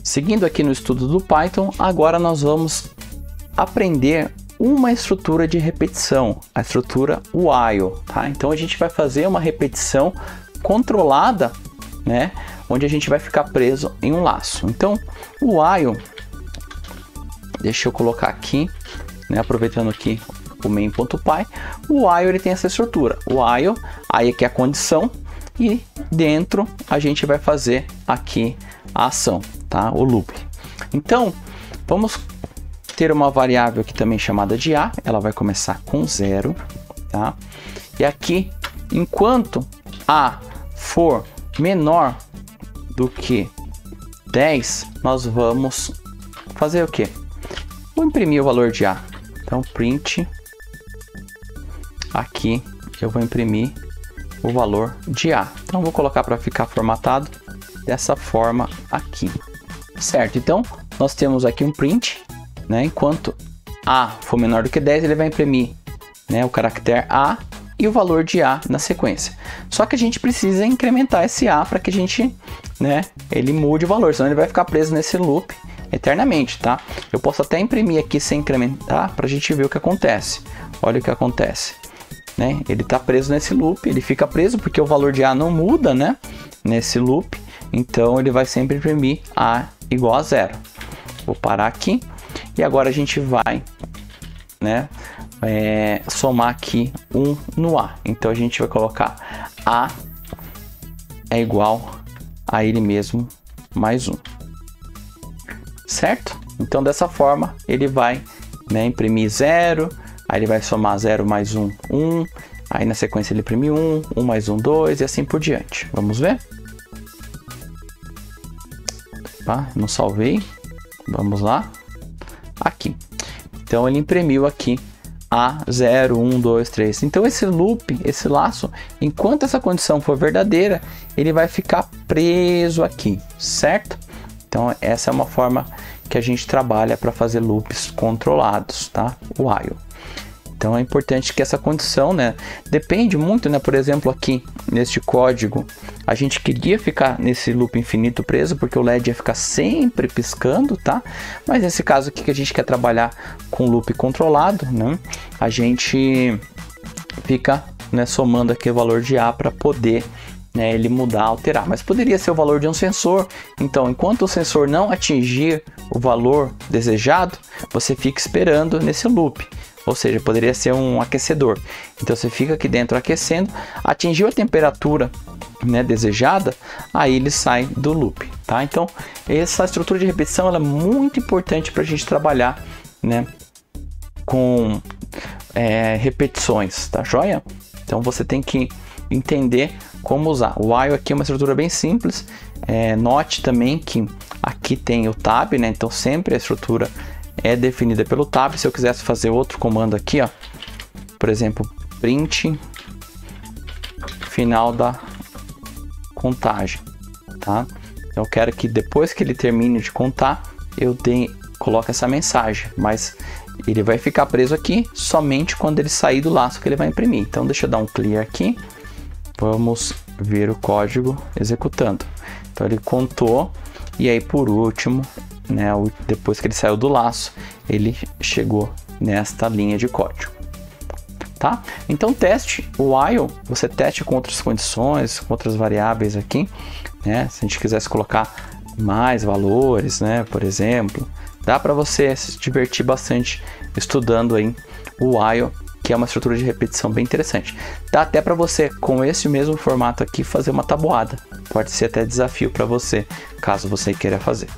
Seguindo aqui no estudo do Python, agora nós vamos aprender uma estrutura de repetição, a estrutura while, tá? Então a gente vai fazer uma repetição controlada, né? Onde a gente vai ficar preso em um laço. Então o while, deixa eu colocar aqui, né? Aproveitando aqui o main.py, o while ele tem essa estrutura, while, aí aqui é a condição, e dentro a gente vai fazer aqui a ação, tá? O loop. Então vamos ter uma variável aqui também chamada de a, ela vai começar com 0, tá? E aqui, enquanto a for menor do que 10, nós vamos fazer o quê? Vou imprimir o valor de a. Então print, aqui eu vou imprimir o valor de a. Então vou colocar para ficar formatado dessa forma aqui, certo? Então nós temos aqui um print, né? Enquanto a for menor do que 10, ele vai imprimir, né, o caractere a e o valor de a na sequência. Só que a gente precisa incrementar esse a para que a gente, né, ele mude o valor, senão ele vai ficar preso nesse loop eternamente, tá? Eu posso até imprimir aqui sem incrementar para a gente ver o que acontece. Olha o que acontece, né? Ele está preso nesse loop, ele fica preso porque o valor de a não muda, né, nesse loop. Então ele vai sempre imprimir a igual a 0. Vou parar aqui. E agora a gente vai, né, somar aqui 1 no a. Então a gente vai colocar a é igual a ele mesmo mais 1. Certo? Então dessa forma ele vai, né, imprimir 0, aí ele vai somar 0 mais 1, 1. Aí na sequência ele imprime 1, 1 mais 1, 2 e assim por diante. Vamos ver? Opa, não salvei. Vamos lá. Aqui. Então ele imprimiu aqui a 0, 1, 2, 3. Então esse loop, esse laço, enquanto essa condição for verdadeira, ele vai ficar preso aqui, certo? Então essa é uma forma que a gente trabalha para fazer loops controlados, tá? While. Então é importante que essa condição, né, depende muito, né, por exemplo, aqui neste código, a gente queria ficar nesse loop infinito preso, porque o LED ia ficar sempre piscando, tá? Mas nesse caso aqui que a gente quer trabalhar com loop controlado, né, a gente fica, né, somando aqui o valor de a para poder, né, ele mudar, alterar. Mas poderia ser o valor de um sensor. Então, enquanto o sensor não atingir o valor desejado, você fica esperando nesse loop. Ou seja, poderia ser um aquecedor. Então você fica aqui dentro aquecendo, atingiu a temperatura, né, desejada, aí ele sai do loop, tá? Então essa estrutura de repetição ela é muito importante para a gente trabalhar, né, com repetições, tá joia? Então você tem que entender como usar. O while aqui é uma estrutura bem simples. Note também que aqui tem o tab, né? Então sempre a estrutura é definida pelo tab. Se eu quisesse fazer outro comando aqui, ó, por exemplo, print final da contagem, tá? Eu quero que depois que ele termine de contar, eu coloque essa mensagem, mas ele vai ficar preso aqui somente quando ele sair do laço que ele vai imprimir. Então deixa eu dar um clear aqui, vamos ver o código executando. Então ele contou e aí por último, né, depois que ele saiu do laço, ele chegou nesta linha de código, tá? Então teste o while, você teste com outras condições, com outras variáveis aqui, né? Se a gente quisesse colocar mais valores, né, por exemplo, dá para você se divertir bastante estudando aí o while, que é uma estrutura de repetição bem interessante. Dá até para você, com esse mesmo formato aqui, fazer uma tabuada. Pode ser até desafio para você, caso você queira fazer.